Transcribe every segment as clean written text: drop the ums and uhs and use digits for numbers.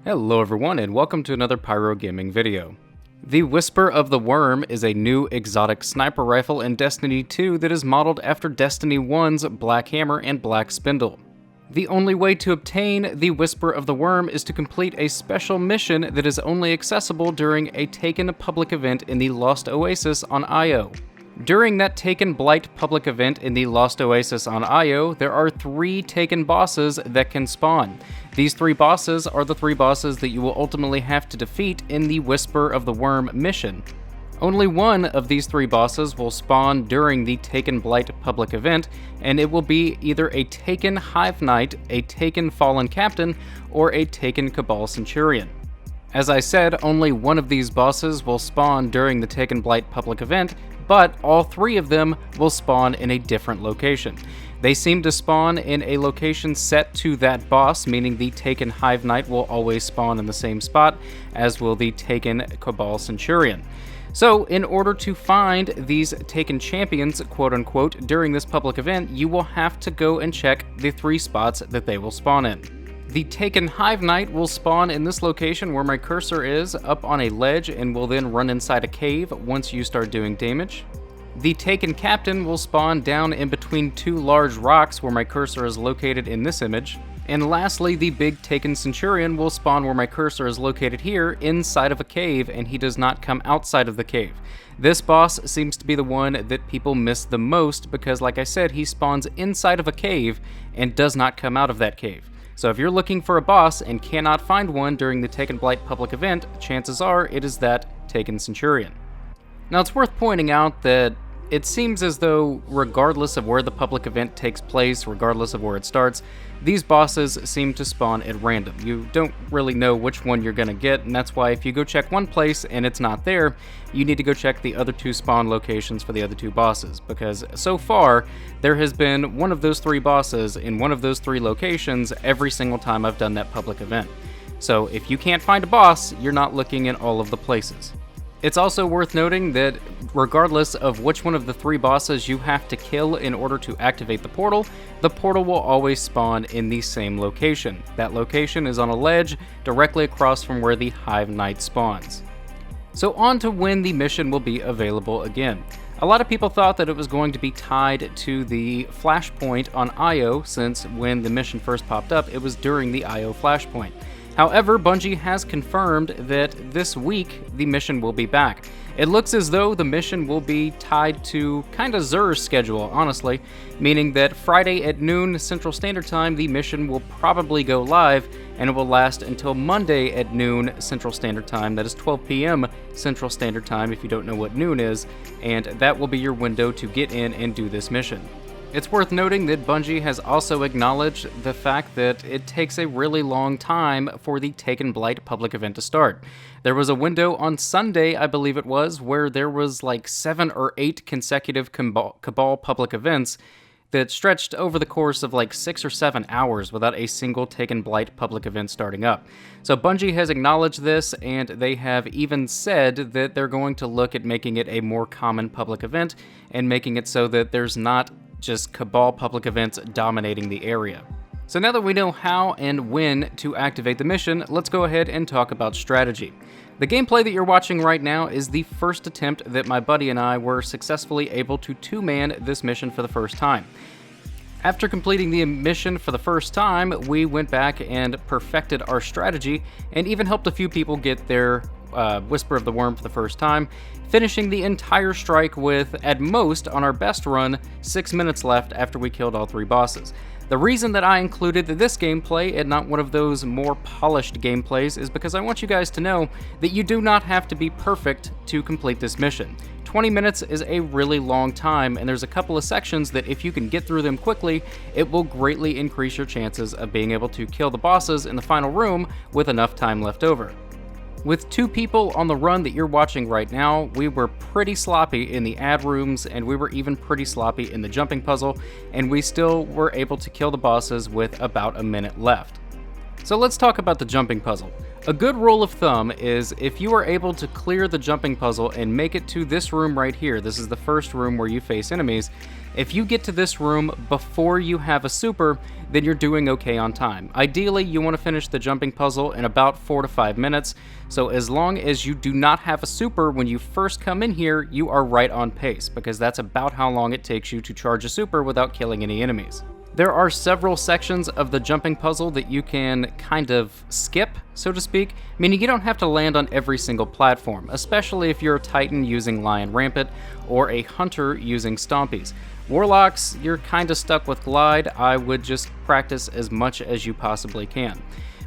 Hello everyone, and welcome to another Pyro Gaming video. The Whisper of the Worm is a new exotic sniper rifle in Destiny 2 that is modeled after Destiny 1's Black Hammer and Black Spindle. The only way to obtain the Whisper of the Worm is to complete a special mission that is only accessible during a Taken public event in the Lost Oasis on Io. During that Taken Blight public event in the Lost Oasis on Io, there are 3 Taken bosses that can spawn. These 3 bosses are the 3 bosses that you will ultimately have to defeat in the Whisper of the Worm mission. Only one of these 3 bosses will spawn during the Taken Blight public event, and it will be either a Taken Hive Knight, a Taken Fallen Captain, or a Taken Cabal Centurion. As I said, only one of these bosses will spawn during the Taken Blight public event, but all 3 of them will spawn in a different location. They seem to spawn in a location set to that boss, meaning the Taken Hive Knight will always spawn in the same spot, as will the Taken Cabal Centurion. So, in order to find these Taken champions, quote-unquote, during this public event, you will have to go and check the 3 spots that they will spawn in. The Taken Hive Knight will spawn in this location where my cursor is, up on a ledge, and will then run inside a cave once you start doing damage. The Taken Captain will spawn down in between 2 large rocks where my cursor is located in this image. And lastly, the big Taken Centurion will spawn where my cursor is located here, inside of a cave, and he does not come outside of the cave. This boss seems to be the one that people miss the most because, like I said, he spawns inside of a cave and does not come out of that cave. So if you're looking for a boss and cannot find one during the Taken Blight public event, chances are it is that Taken Centurion. Now it's worth pointing out that it seems as though, regardless of where the public event takes place, regardless of where it starts, these bosses seem to spawn at random. You don't really know which one you're going to get, and that's why if you go check one place and it's not there, you need to go check the other 2 spawn locations for the other 2 bosses, because so far, there has been one of those 3 bosses in one of those 3 locations every single time I've done that public event. So if you can't find a boss, you're not looking in all of the places. It's also worth noting that regardless of which one of the 3 bosses you have to kill in order to activate the portal will always spawn in the same location. That location is on a ledge directly across from where the Hive Knight spawns. So on to when the mission will be available again. A lot of people thought that it was going to be tied to the flashpoint on Io, since when the mission first popped up, it was during the Io flashpoint. However, Bungie has confirmed that this week the mission will be back. It looks as though the mission will be tied to kind of Xur's schedule, honestly, meaning that Friday at noon Central Standard Time the mission will probably go live, and it will last until Monday at noon Central Standard Time. That is 12 p.m. Central Standard Time if you don't know what noon is, and that will be your window to get in and do this mission. It's worth noting that Bungie has also acknowledged the fact that it takes a really long time for the Taken Blight public event to start. There was a window on Sunday, I believe it was, where there was like 7 or 8 consecutive Cabal public events that stretched over the course of like 6 or 7 hours without a single Taken Blight public event starting up. So Bungie has acknowledged this, and they have even said that they're going to look at making it a more common public event and making it so that there's not just Cabal public events dominating the area. So now that we know how and when to activate the mission, let's go ahead and talk about strategy. The gameplay that you're watching right now is the first attempt that my buddy and I were successfully able to 2-man this mission for the first time. After completing the mission for the first time, we went back and perfected our strategy and even helped a few people get their Whisper of the Worm for the first time, finishing the entire strike with, at most, on our best run, 6 minutes left after we killed all 3 bosses. The reason that I included this gameplay and not one of those more polished gameplays is because I want you guys to know that you do not have to be perfect to complete this mission. 20 minutes is a really long time, and there's a couple of sections that if you can get through them quickly, it will greatly increase your chances of being able to kill the bosses in the final room with enough time left over. With 2 people on the run that you're watching right now, we were pretty sloppy in the ad rooms, and we were even pretty sloppy in the jumping puzzle, and we still were able to kill the bosses with about a minute left. So let's talk about the jumping puzzle. A good rule of thumb is if you are able to clear the jumping puzzle and make it to this room right here, this is the first room where you face enemies, if you get to this room before you have a super, then you're doing okay on time. Ideally, you want to finish the jumping puzzle in about 4 to 5 minutes, so as long as you do not have a super when you first come in here, you are right on pace, because that's about how long it takes you to charge a super without killing any enemies. There are several sections of the jumping puzzle that you can kind of skip, so to speak, meaning you don't have to land on every single platform, especially if you're a Titan using Lion Rampant or a Hunter using Stompies. Warlocks, you're kind of stuck with Glide. I would just practice as much as you possibly can.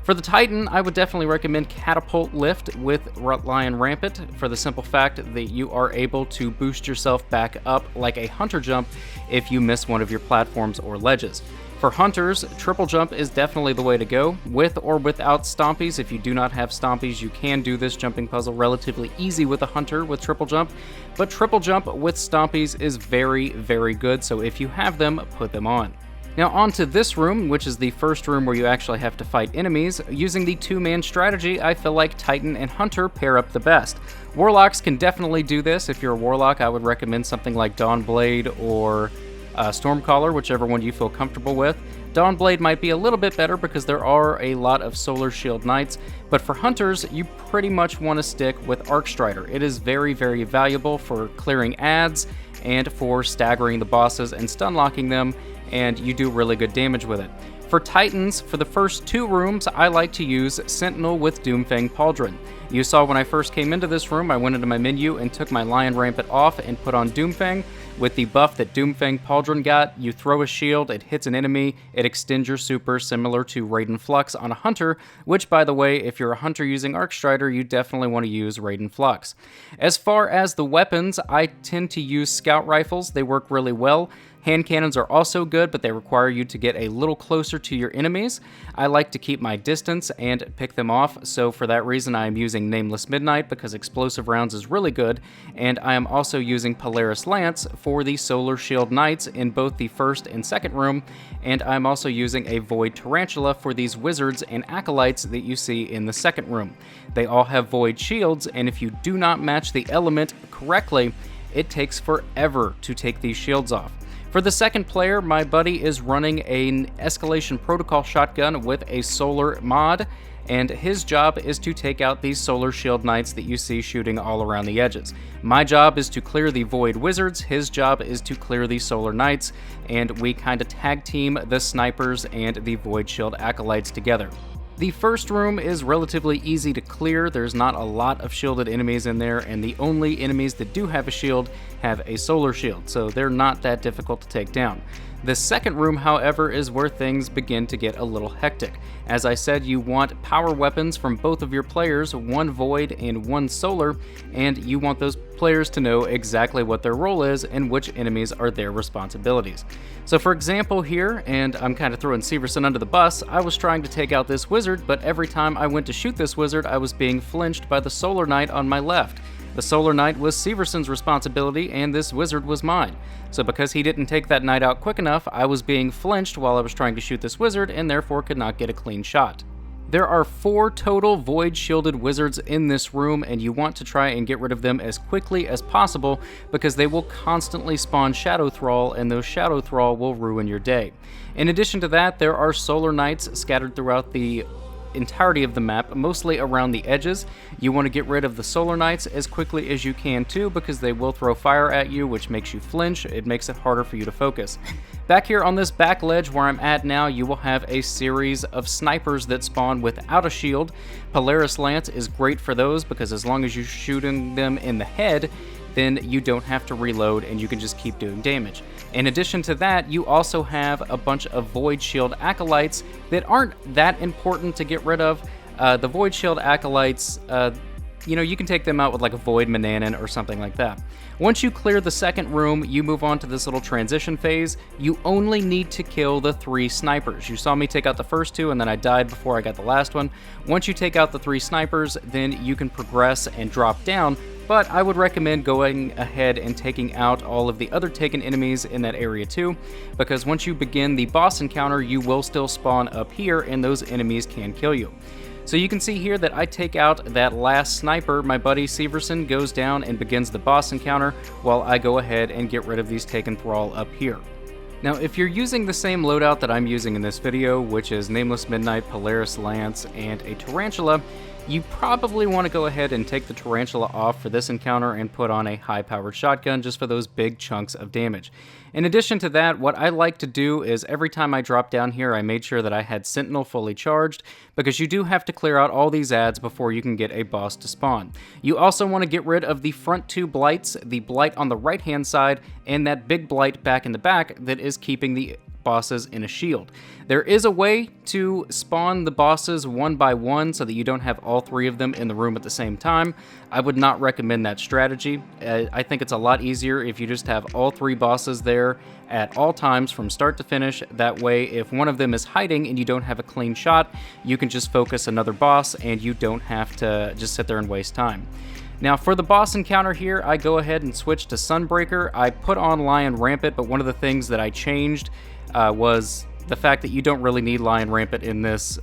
For the Titan, I would definitely recommend Catapult Lift with Lion Rampant for the simple fact that you are able to boost yourself back up like a Hunter jump if you miss one of your platforms or ledges. For Hunters, Triple Jump is definitely the way to go. With or without Stompies, if you do not have Stompies, you can do this jumping puzzle relatively easy with a Hunter with Triple Jump, but Triple Jump with Stompies is very, very good, so if you have them, put them on. Now onto this room, which is the first room where you actually have to fight enemies. Using the two-man strategy, I feel like Titan and Hunter pair up the best. Warlocks can definitely do this. If you're a Warlock, I would recommend something like Dawnblade or Stormcaller, whichever one you feel comfortable with. Dawnblade might be a little bit better because there are a lot of Solar Shield Knights, but for Hunters, you pretty much want to stick with Arcstrider. It is very, very valuable for clearing adds and for staggering the bosses and stun locking them, and you do really good damage with it. For Titans, for the first 2 rooms, I like to use Sentinel with Doomfang Pauldron. You saw when I first came into this room, I went into my menu and took my Lion Rampant off and put on Doomfang. With the buff that Doomfang Pauldron got, you throw a shield, it hits an enemy, it extends your super similar to Raiden Flux on a Hunter, which by the way, if you're a Hunter using Arcstrider, you definitely want to use Raiden Flux. As far as the weapons, I tend to use Scout Rifles, they work really well. Hand cannons are also good, but they require you to get a little closer to your enemies. I like to keep my distance and pick them off, so for that reason I am using Nameless Midnight because explosive rounds is really good, and I am also using Polaris Lance for the Solar Shield Knights in both the first and second room, and I'm also using a Void Tarantula for these wizards and acolytes that you see in the second room. They all have Void Shields, and if you do not match the element correctly, it takes forever to take these shields off. For the second player, my buddy is running an Escalation Protocol shotgun with a solar mod, and his job is to take out these Solar Shield Knights that you see shooting all around the edges. My job is to clear the Void Wizards, his job is to clear the Solar Knights, and we kind of tag team the Snipers and the Void Shield Acolytes together. The first room is relatively easy to clear. There's not a lot of shielded enemies in there, and the only enemies that do have a shield have a solar shield, so they're not that difficult to take down. The second room, however, is where things begin to get a little hectic. As I said, you want power weapons from both of your players, one void and one solar, and you want those players to know exactly what their role is and which enemies are their responsibilities. So for example here, and I'm kind of throwing Severson under the bus, I was trying to take out this wizard, but every time I went to shoot this wizard, I was being flinched by the Solar Knight on my left. The Solar Knight was Severson's responsibility, and this wizard was mine. So because he didn't take that knight out quick enough, I was being flinched while I was trying to shoot this wizard, and therefore could not get a clean shot. There are 4 total void shielded wizards in this room, and you want to try and get rid of them as quickly as possible because they will constantly spawn Shadow Thrall, and those Shadow Thrall will ruin your day. In addition to that, there are Solar Knights scattered throughout the entirety of the map, mostly around the edges. You want to get rid of the Solar Knights as quickly as you can too, because they will throw fire at you, which makes you flinch. It makes it harder for you to focus. Back here on this back ledge where I'm at now, you will have a series of snipers that spawn without a shield. Polaris Lance is great for those because as long as you're shooting them in the head, then you don't have to reload and you can just keep doing damage. In addition to that, you also have a bunch of Void Shield Acolytes that aren't that important to get rid of. The Void Shield Acolytes, you can take them out with like a Void Mananan or something like that. Once you clear the second room, you move on to this little transition phase. You only need to kill the 3 snipers. You saw me take out the first 2 and then I died before I got the last one. Once you take out the 3 snipers, then you can progress and drop down but I would recommend going ahead and taking out all of the other Taken enemies in that area too, because once you begin the boss encounter, you will still spawn up here and those enemies can kill you. So you can see here that I take out that last sniper, my buddy Severson goes down and begins the boss encounter, while I go ahead and get rid of these Taken Thrall up here. Now, if you're using the same loadout that I'm using in this video, which is Nameless Midnight, Polaris Lance, and a Tarantula, you probably want to go ahead and take the Tarantula off for this encounter and put on a high-powered shotgun just for those big chunks of damage. In addition to that, what I like to do is every time I drop down here, I made sure that I had Sentinel fully charged, because you do have to clear out all these ads before you can get a boss to spawn. You also want to get rid of the front two blights, the blight on the right-hand side, and that big blight back in the back that is keeping the bosses in a shield. There is a way to spawn the bosses one by one so that you don't have all three of them in the room at the same time. I would not recommend that strategy. I think it's a lot easier if you just have all three bosses there at all times from start to finish. That way, if one of them is hiding and you don't have a clean shot, you can just focus another boss and you don't have to just sit there and waste time. Now for the boss encounter here, I go ahead and switch to Sunbreaker. I put on Lion Rampant, but one of the things that I changed was the fact that you don't really need Lion Rampant in this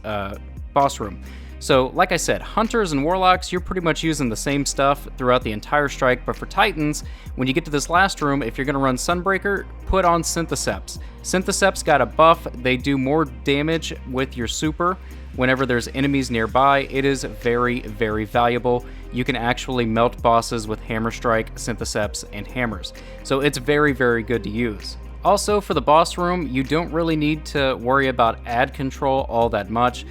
boss room. So like I said, Hunters and Warlocks, you're pretty much using the same stuff throughout the entire strike, but for Titans, when you get to this last room, if you're going to run Sunbreaker, put on Syntheseps. Syntheseps got a buff. They do more damage with your super whenever there's enemies nearby. It is very, very valuable. You can actually melt bosses with Hammer Strike, Syntheseps, and Hammers. So it's very, very good to use. Also, for the boss room, you don't really need to worry about ad control all that much.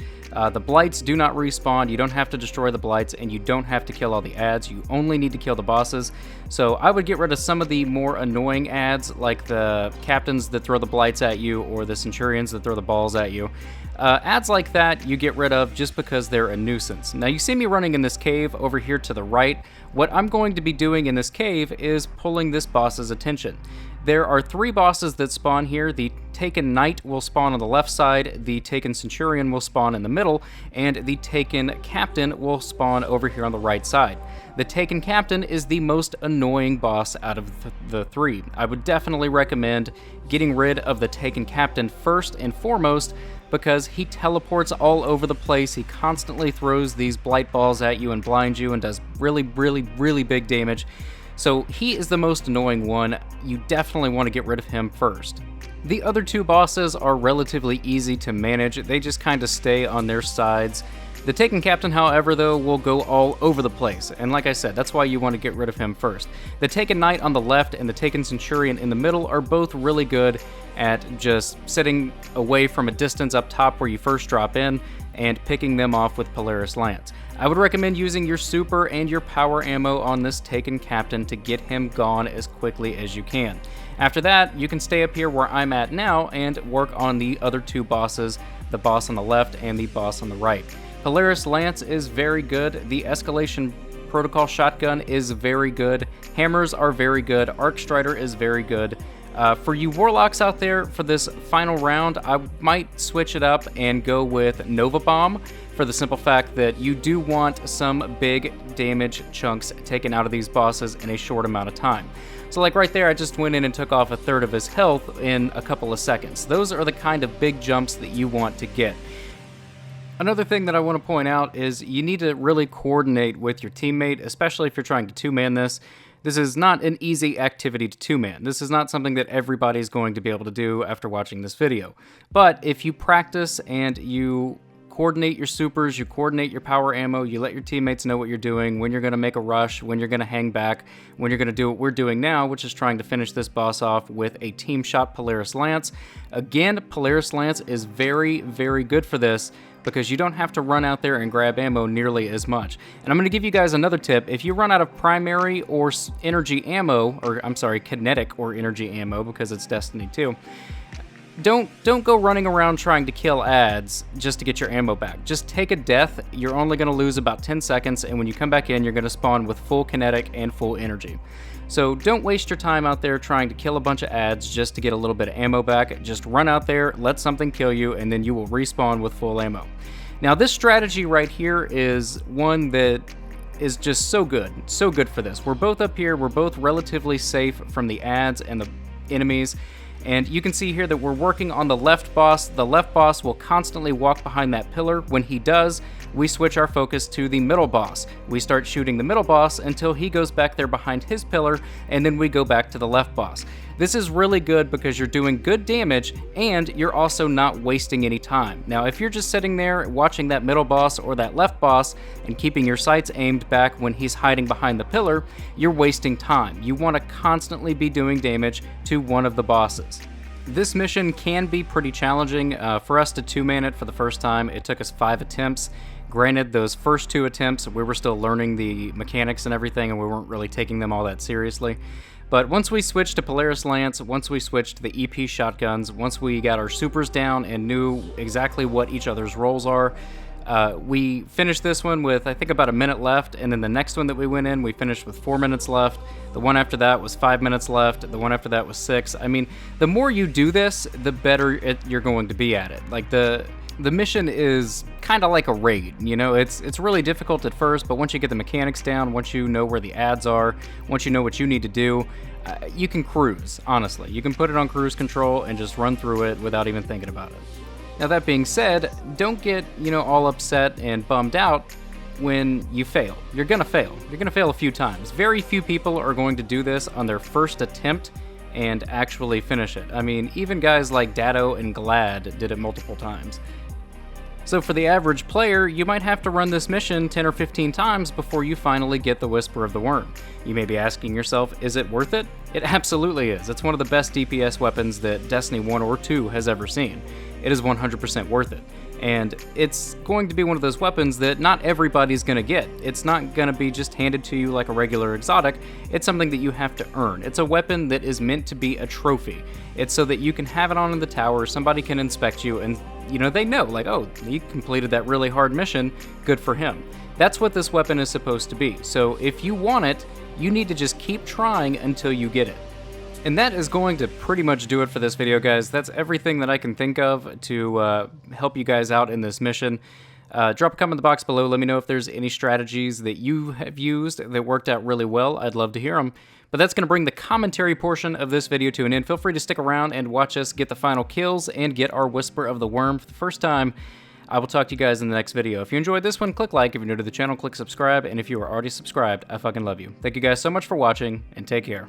The blights do not respawn, you don't have to destroy the blights, and you don't have to kill all the ads. You only need to kill the bosses. So I would get rid of some of the more annoying ads, like the captains that throw the blights at you, or the centurions that throw the balls at you. Ads like that you get rid of just because they're a nuisance. Now you see me running in this cave over here to the right. What I'm going to be doing in this cave is pulling this boss's attention. There are three bosses that spawn here. The Taken Knight will spawn on the left side, the Taken Centurion will spawn in the middle, and the Taken Captain will spawn over here on the right side. The Taken Captain is the most annoying boss out of the three. I would definitely recommend getting rid of the Taken Captain first and foremost, because he teleports all over the place. He constantly throws these blight balls at you and blinds you and does really, really, really big damage. So he is the most annoying one. You definitely want to get rid of him first. The other two bosses are relatively easy to manage. They just kind of stay on their sides. The Taken Captain, however, though, will go all over the place, and like I said, that's why you want to get rid of him first. The Taken Knight on the left and the Taken Centurion in the middle are both really good at just sitting away from a distance up top where you first drop in and picking them off with Polaris Lance. I would recommend using your super and your power ammo on this Taken Captain to get him gone as quickly as you can. After that, you can stay up here where I'm at now and work on the other two bosses, the boss on the left and the boss on the right. Polaris Lance is very good. The Escalation Protocol Shotgun is very good. Hammers are very good. Arc Strider is very good. For you Warlocks out there, for this final round, I might switch it up and go with Nova Bomb, for the simple fact that you do want some big damage chunks taken out of these bosses in a short amount of time. So like right there, I just went in and took off a third of his health in a couple of seconds. Those are the kind of big jumps that you want to get. Another thing that I want to point out is you need to really coordinate with your teammate, especially if you're trying to two-man this. This is not an easy activity to two-man. This is not something that everybody's going to be able to do after watching this video. But if you practice and you coordinate your supers, you coordinate your power ammo, you let your teammates know what you're doing, when you're going to make a rush, when you're going to hang back, when you're going to do what we're doing now, which is trying to finish this boss off with a team shot Polaris Lance. Again, Polaris Lance is very, very good for this, because you don't have to run out there and grab ammo nearly as much. And I'm going to give you guys another tip. If you run out of primary or energy ammo, or I'm sorry, kinetic or energy ammo, because it's Destiny 2, don't go running around trying to kill ads just to get your ammo back. Just take a death. You're only going to lose about 10 seconds, and when you come back in, you're going to spawn with full kinetic and full energy. So don't waste your time out there trying to kill a bunch of ads just to get a little bit of ammo back. Just run out there, let something kill you, and then you will respawn with full ammo. Now this strategy right here is one that is just so good for this. We're both up here, we're both relatively safe from the ads and the enemies, and you can see here that we're working on the left boss. The left boss will constantly walk behind that pillar. When he does, we switch our focus to the middle boss. We start shooting the middle boss until he goes back there behind his pillar, and then we go back to the left boss. This is really good because you're doing good damage and you're also not wasting any time. Now, if you're just sitting there watching that middle boss or that left boss and keeping your sights aimed back when he's hiding behind the pillar, you're wasting time. You want to constantly be doing damage to one of the bosses. This mission can be pretty challenging. For us to two-man it for the first time, it took us 5 attempts. Granted, those first 2 attempts, we were still learning the mechanics and everything, and we weren't really taking them all that seriously. But once we switched to Polaris Lance, once we switched to the EP shotguns, once we got our supers down and knew exactly what each other's roles are, we finished this one with, I think, about a minute left, and then the next one that we went in, we finished with 4 minutes left. The one after that was 5 minutes left. The one after that was 6. I mean, the more you do this, the better you're going to be at it. Like, the mission is kind of like a raid, you know? It's really difficult at first, but once you get the mechanics down, once you know where the ads are, once you know what you need to do, you can cruise, honestly. You can put it on cruise control and just run through it without even thinking about it. Now, that being said, don't get, all upset and bummed out when you fail. You're gonna fail. You're gonna fail a few times. Very few people are going to do this on their first attempt and actually finish it. I mean, even guys like Datto and Glad did it multiple times. So for the average player, you might have to run this mission 10 or 15 times before you finally get the Whisper of the Worm. You may be asking yourself, is it worth it? It absolutely is. It's one of the best DPS weapons that Destiny 1 or 2 has ever seen. It is 100% worth it. And it's going to be one of those weapons that not everybody's going to get. It's not going to be just handed to you like a regular exotic. It's something that you have to earn. It's a weapon that is meant to be a trophy. It's so that you can have it on in the tower, somebody can inspect you, and they know, like, oh, he completed that really hard mission, good for him. That's what this weapon is supposed to be. So if you want it, you need to just keep trying until you get it. And that is going to pretty much do it for this video, guys. That's everything that I can think of to help you guys out in this mission. Drop a comment in the box below. Let me know if there's any strategies that you have used that worked out really well. I'd love to hear them. But that's going to bring the commentary portion of this video to an end. Feel free to stick around and watch us get the final kills and get our Whisper of the Worm for the first time. I will talk to you guys in the next video. If you enjoyed this one, click like. If you're new to the channel, click subscribe. And if you are already subscribed, I fucking love you. Thank you guys so much for watching, and take care.